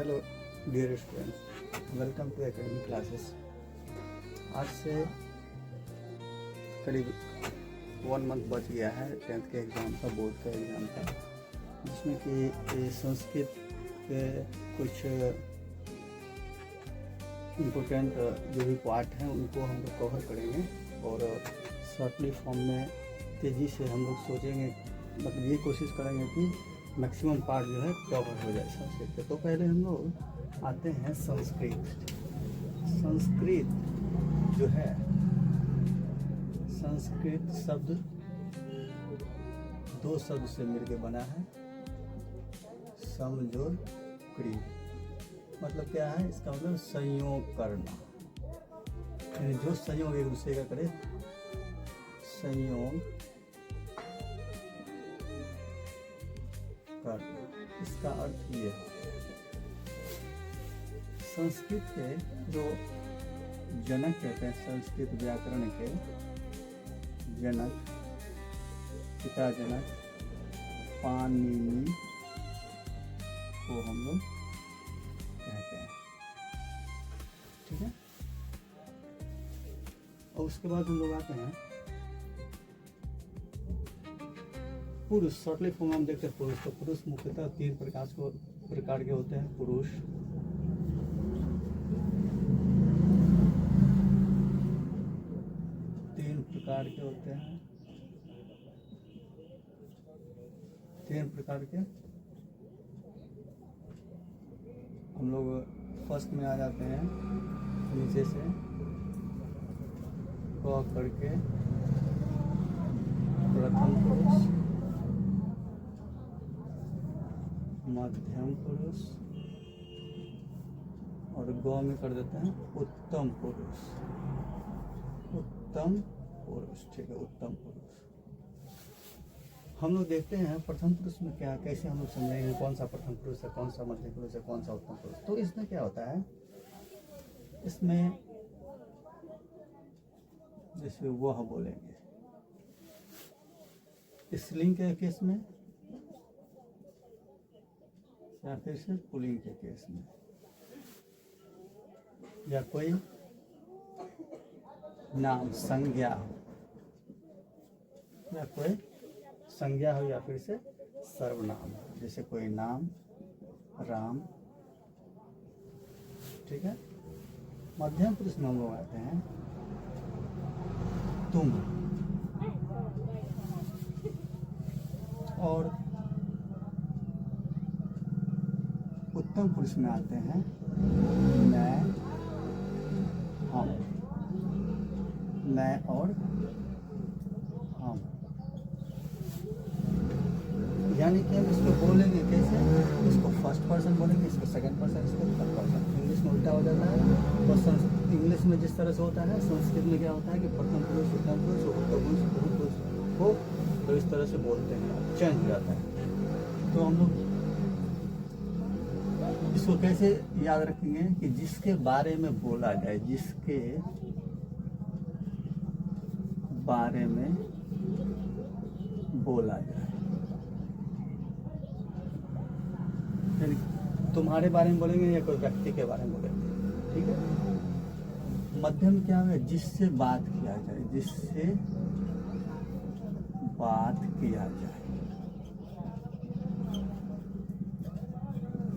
Hello dear students, welcome to academic classes. आज से करीब 1 मंथ बच गया है 10th के एग्ज़ाम का, बोर्ड का एग्ज़ाम का, जिसमें कि संस्कृत के कुछ इम्पोर्टेंट जो भी पार्ट हैं उनको हम लोग कवर करेंगे और शॉर्टली फॉर्म में तेज़ी से हम लोग सोचेंगे, मतलब ये कोशिश करेंगे कि मैक्सिमम पार्ट जो है कवर हो जाए संस्कृत के। तो पहले हम लोग आते हैं संस्कृत। संस्कृत जो है, संस्कृत शब्द 2 शब्द से मिलकर बना है, सम जोड़ क्रिय। मतलब क्या है इसका मतलब? संयोग करना, यानी जो संयोग एक दूसरे का करे, संयोग करना, इसका अर्थ ये है। संस्कृत के जो जनक कहते हैं, संस्कृत व्याकरण के जनक, पिता जनक पाणिनि को हम लोग कहते हैं, ठीक है। और उसके बाद हम लोग आते हैं पुरुष। शॉर्टली फॉर्म हम देखते हैं पुरुष। तो पुरुष मुख्यतः 3 प्रकार के होते हैं। पुरुष, तीन प्रकार के होते हैं, 3 प्रकार के। हम लोग फर्स्ट में आ जाते हैं नीचे से क करके, प्रथम पुरुष, मध्यम पुरुष और ग में कर देते हैं उत्तम पुरुष। उत्तम पुरुष, ठीक है, उत्तम पुरुष। हम लोग देखते हैं प्रथम पुरुष में क्या, कैसे हम लोग समझेंगे कौन सा प्रथम पुरुष है, कौन सा मध्यम पुरुष है, कौन सा उत्तम पुरुष। तो इसमें क्या होता है, इसमें जैसे वह बोलेंगे स्त्रीलिंग के केस में या फिर से पुल्लिंग के केस में, या कोई नाम संज्ञा हो, या कोई संज्ञा हो, या फिर से सर्वनाम हो, जैसे कोई नाम, राम, ठीक है। मध्यम पुरुष में हम लोग आते हैं तुम, और उत्तम पुरुष में आते हैं मैं, हम, मैं और हम। यानी कि हम इसको बोलेंगे कैसे, इसको फर्स्ट पर्सन बोलेंगे, इसको सेकंड पर्सन, इसको थर्ड पर्सन। इंग्लिश में उल्टा हो जाता है। और इंग्लिश में जिस तरह से होता है, संस्कृत में क्या होता है कि प्रथम पुरुष, उत्तम पुरुष, उत्तम पुरुष, प्रथम पुरुष को तो इस तरह से बोलते हैं, चेंज हो जाता है। तो हम लोग इसको कैसे याद रखेंगे कि जिसके बारे में बोला जाए, जिसके बारे में बोला जाए। फिर तुम्हारे बारे में बोलेंगे या कोई व्यक्ति के बारे में बोलेंगे, ठीक है। मध्यम क्या है, जिससे बात किया जाए, जिससे बात किया जाए,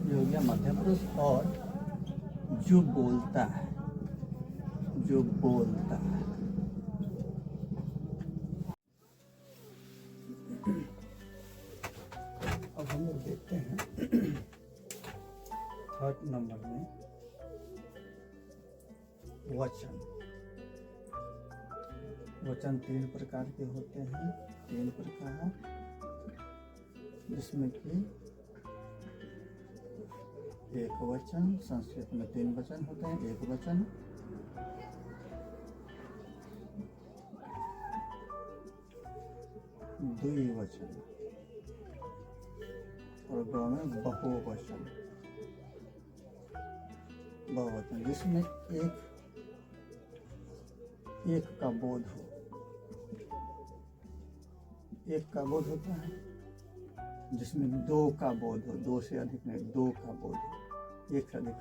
ये हो गया मध्यम पुरुष। और जो बोलता है, जो बोलता है, अब हम लोग देखते हैं 3rd नंबर में वचन। वचन 3 प्रकार के होते हैं, 3 प्रकार, जिसमें कि एक वचन, संस्कृत में 3 वचन होते हैं, एक वचन, द्विवचन और ग में बहुवचन, बहुवचन, जिसमें एक का बोध हो, एक का बोध होता है, जिसमें 2 का बोध हो, 2 से अधिक नहीं, 2 का बोध हो, एक से अधिक,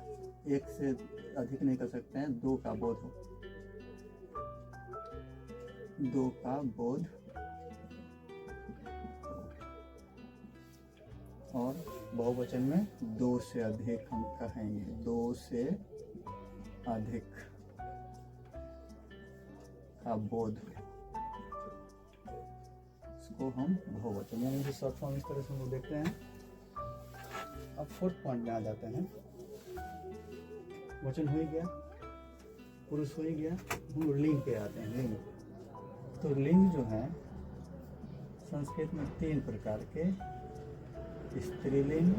एक से अधिक नहीं कर सकते हैं, दो का बोध हो, दो का बोध, और बहुवचन में दो से अधिक हम कहेंगे, दो से अधिक का बोध, इसको हम बहुवचन, यानी कि शॉर्ट फॉर्म इस तरह से हम लोग देखते हैं। अब फोर्थ पॉइंट में आ जाते हैं। वचन हो ही गया, पुरुष हो ही गया, हम लिंग पे आते हैं। लिंग, तो लिंग जो है संस्कृत में तीन प्रकार के, स्त्रीलिंग,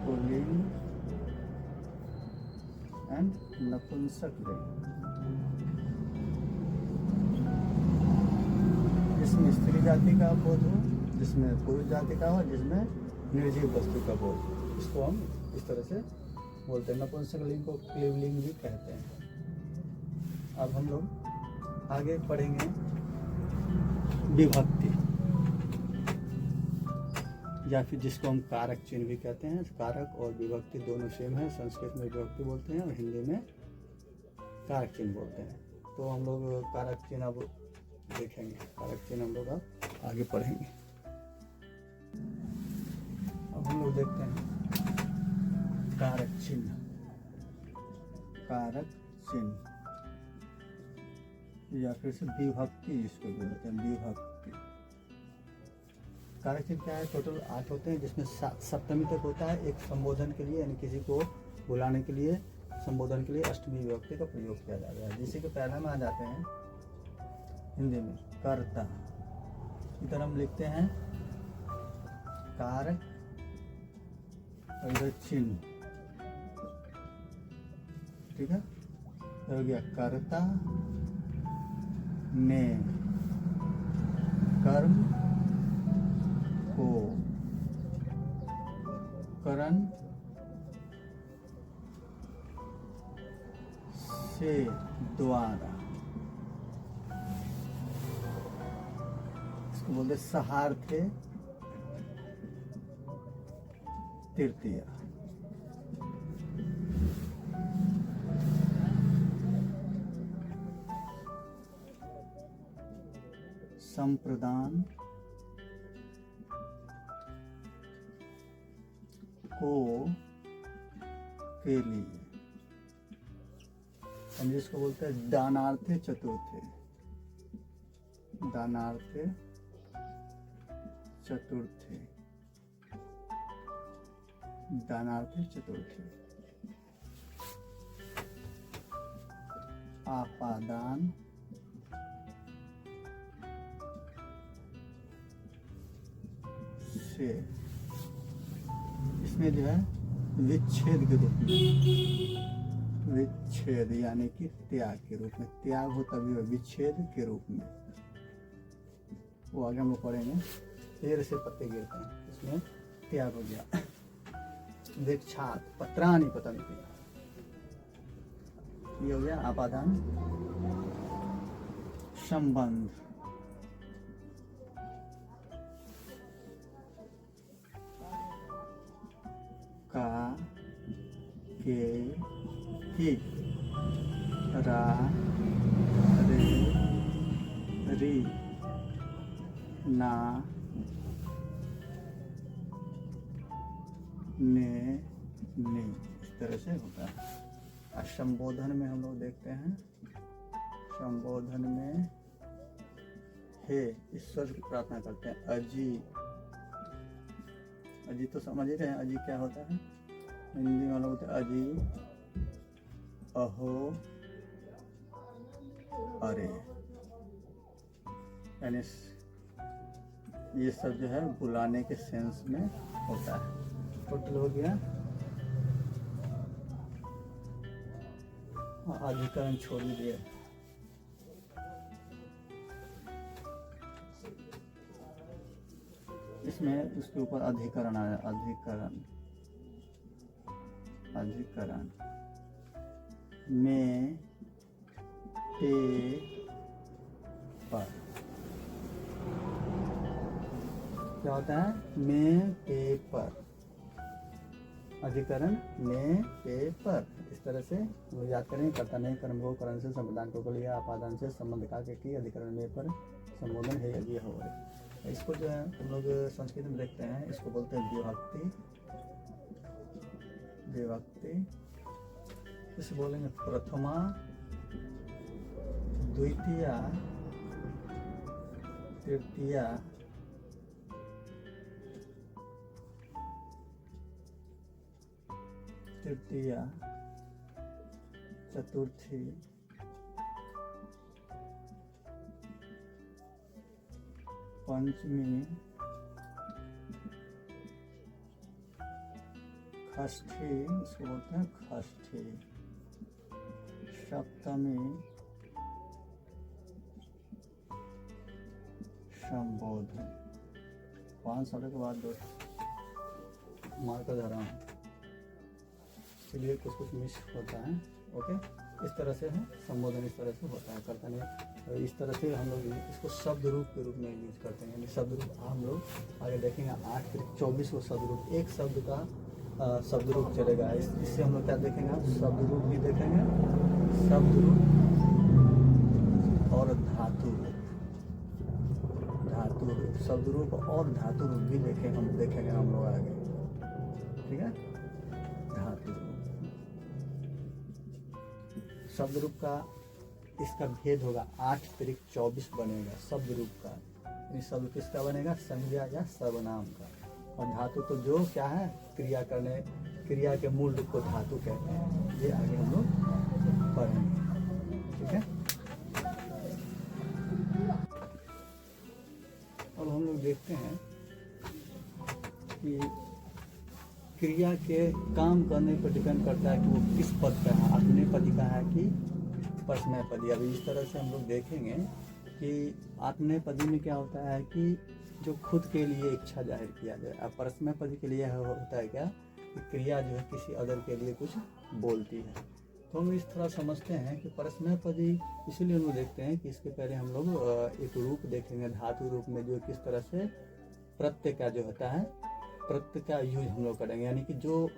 पुल्लिंग एंड नपुंसक लिंग। जिसमें स्त्री जाति का बोध हो, जिसमें पुरुष जाति का हो, जिसमें निर्जीव वस्तु का बोध हो, इसको हम इस तरह से बोलते हैं। नपुंसक लिंग को क्लीवलिंग भी कहते हैं। अब हम लोग आगे पढ़ेंगे विभक्ति, या फिर जिसको हम कारक चिन्ह भी कहते हैं। कारक और विभक्ति दोनों सेम है, संस्कृत में विभक्ति बोलते हैं और हिंदी में कारक चिन्ह बोलते हैं। तो हम लोग कारक चिन्ह अब देखेंगे, कारक चिन्ह हम लोग अब आगे पढ़ेंगे। अब हम लोग देखते हैं कारक चिन्ह। कारक चिन्ह या फिर से विभक्ति इसको बोलते हैं, विभक्ति। कारक चिन्ह क्या है? टोटल 8 होते हैं, जिसमें सप्तमी तक होता है एक संबोधन के लिए, यानी किसी को बुलाने के लिए, संबोधन के लिए अष्टमी विभक्ति का प्रयोग किया जाता है। जिससे कि पहले में आ जाते हैं हिंदी में कर्ता, इधर हम लिखते हैं कारक और इधर चिन्ह, ठीक है। तो हो गया कर्ता ने कर्म को करण से द्वारा, इसको बोलते सहार्थे तृतीया। संप्रदान को के लिए, हम जिसको बोलते हैं दानार्थे चतुर्थे, दानार्थे चतुर्थे, दानार्थे चतुर्थे। आपादान से, इसमें जो है विच्छेद के रूप में, विच्छेद यानी कि त्याग के रूप में, त्याग हो तभी हो, विच्छेद के रूप में, वो आगे हम लोग पढ़ेंगे। पेड़ से पत्ते गिरते हैं, इसमें त्याग हो गया। वृक्षात पत्राणि पतन्ति, ये हो गया आपादान। संबंध, का के की, रा रे री ना ने ने, इस तरह से होता है। और संबोधन में हम लोग देखते हैं, संबोधन में हे ईश्वर की प्रार्थना करते हैं। अजी, अजी तो समझ ही रहे हैं, अजी क्या होता है? हिंदी में लोग बोलते हैं अजी, अहो, अरे, यानी ये सब जो है बुलाने के सेंस में होता है। टोटल हो गया। अधिकरण छोड़ दिए। इसमें उसके ऊपर अधिकरण आया, अधिकरण, अधिकरण में पे पर, क्या होता है? में पे पर, अधिकरण में पे पर। इस तरह से याद करें, कर्ता ने कर्म को करण से संबंधान को लिया, अपादान से संबंध का के की, अधिकरण में पर संबोधन है यदि हो रहे। इसको जो है हम लोग संस्कृत में देखते हैं, इसको बोलते हैं विभक्ति। विभक्ति इसे बोलेंगे प्रथमा, द्वितीया, तृतीया, तृतीया, चतुर्थी, पंचमी, षष्ठी, इसको बोलते हैं षष्ठी, सप्तमी, संबोधन। 5 सालों के बाद दोस्त मार्कर जा रहा हूँ, इसलिए कुछ कुछ मिस होता है। ओके, इस तरह से है संबोधन, इस तरह से होता है। कर्ता ने इस तरह से हम लोग इसको शब्द रूप के रूप में यूज करते हैं। यानी शब्द रूप हम लोग आगे देखेंगे 8 से 24 को शब्द रूप, एक शब्द का शब्द रूप चलेगा। इससे हम लोग क्या देखेंगे, शब्द रूप भी देखेंगे, शब्द रूप और धातु रूप। धातु रूप, शब्द रूप और धातु रूप भी देखेंगे हम लोग आगे। ठीक है, धातु रूप, शब्द रूप का इसका भेद होगा 8 तिरिक 24 बनेगा शब्द रूप का। यानी शब्द किसका बनेगा, संज्ञा या सर्वनाम का। और धातु तो जो क्या है, क्रिया करने, क्रिया के मूल रूप को धातु कहते हैं। ये आगे हम लोग पढ़ेंगे। ठीक है, अब हम लोग देखते हैं कि क्रिया के काम करने पर डिपेंड करता है कि वो किस पद का है, आत्मनेपदी का है कि परस्मैपदी। अभी इस तरह से हम लोग देखेंगे कि आत्मनेपदी में क्या होता है कि जो खुद के लिए इच्छा जाहिर किया जाए। अब परस्मैपदी के लिए होता है क्या कि क्रिया जो है किसी अदर के लिए कुछ बोलती है। तो हम इस तरह समझते हैं कि परस्मैपदी, इसीलिए हम लोग देखते हैं कि इसके पहले हम लोग एक रूप देखेंगे धातु रूप में, जो किस तरह से प्रत्यय का जो होता है, प्रत्यय का यूज हम लोग करेंगे। यानी कि जो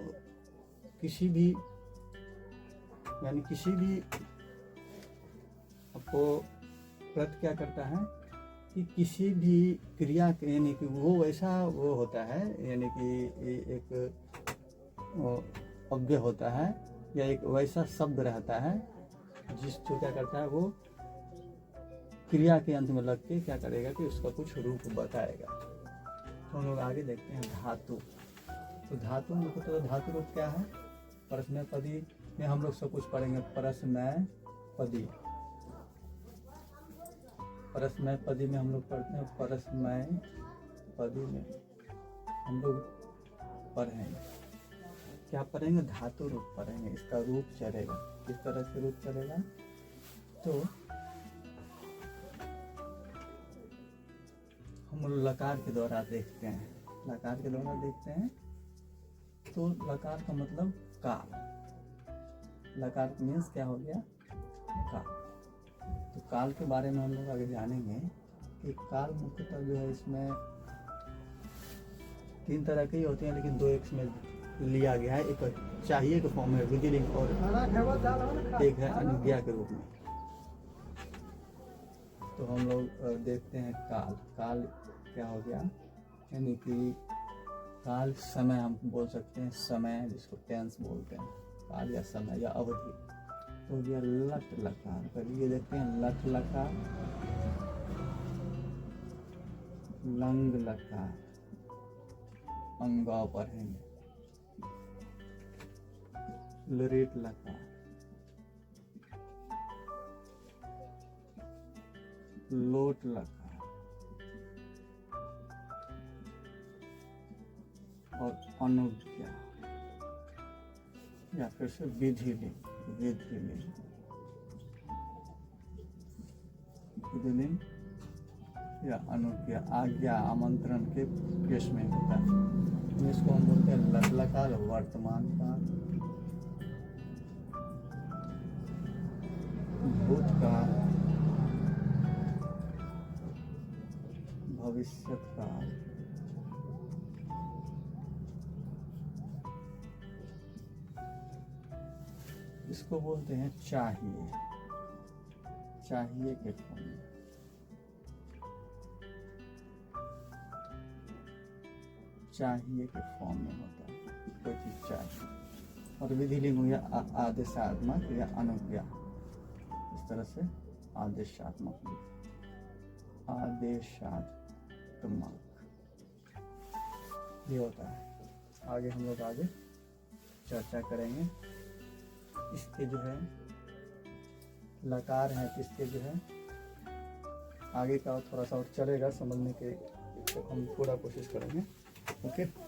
किसी भी आपको प्रत्यय क्या करता है कि किसी भी क्रिया के, यानी कि वो वैसा वो होता है, यानी कि एक अव्यय होता है या एक वैसा शब्द रहता है जो क्या करता है, वो क्रिया के अंत में लग के क्या करेगा कि उसका कुछ रूप बताएगा। तो हम लोग आगे देखते हैं धातु। तो धातु में तो धातु रूप क्या है, परस्मैपदी में हम लोग सब कुछ पढ़ेंगे। परस्मैपदी, परस्मैपदी में हम लोग पढ़ते हैं, परस्मैपदी में हम लोग पढ़ेंगे क्या पढ़ेंगे, धातु रूप पढ़ेंगे। इसका रूप चलेगा, किस तरह से रूप चलेगा, तो हम लकार के द्वारा देखते हैं। लकार के द्वारा देखते हैं तो लकार का मतलब काल। लकार मीन्स क्या हो गया, काल। तो काल के बारे में हम लोग आगे जानेंगे कि काल मुख्यतः जो है इसमें 3 तरह के ही होते हैं, लेकिन 2 एक में लिया गया है। एक चाहिए के फॉर्म में विधिलिंग और एक है अनुज्ञा के रूप में। तो हम लोग देखते हैं काल। काल क्या हो गया, यानी कि काल समय हम बोल सकते हैं, समय जिसको टेंस बोलते हैं, काल या समय या अवधि। तो गया लट लकार। पहले ये देखते हैं लट लकार, लंग लकार, अंगा पढ़ेंगे, लरेट लकार, लोट लकार और अनुज्ञा या फिर से विधिलिंग। विधिलिंग या अनुज्ञा, आज्ञा, आमंत्रण के केस में होता है। इसको हम बोलते हैं लट लकार, वर्तमान काल, भूतकाल, भविष्यकाल, इसको बोलते हैं चाहिए, चाहिए के फॉर्म में। चाहिए के फॉर्म में होता है, कोई चीज चाहिए। और विधिलिंग हुआ आदेशात्मक या अनुज्ञा, इस तरह से आदेशात्मक भी, आदेशात्मक ये होता है। आगे हम लोग आगे चर्चा करेंगे। इसके जो है लकार हैं, तो इसके जो है आगे का थोड़ा सा और चलेगा समझने के, तो हम पूरा कोशिश करेंगे। ओके।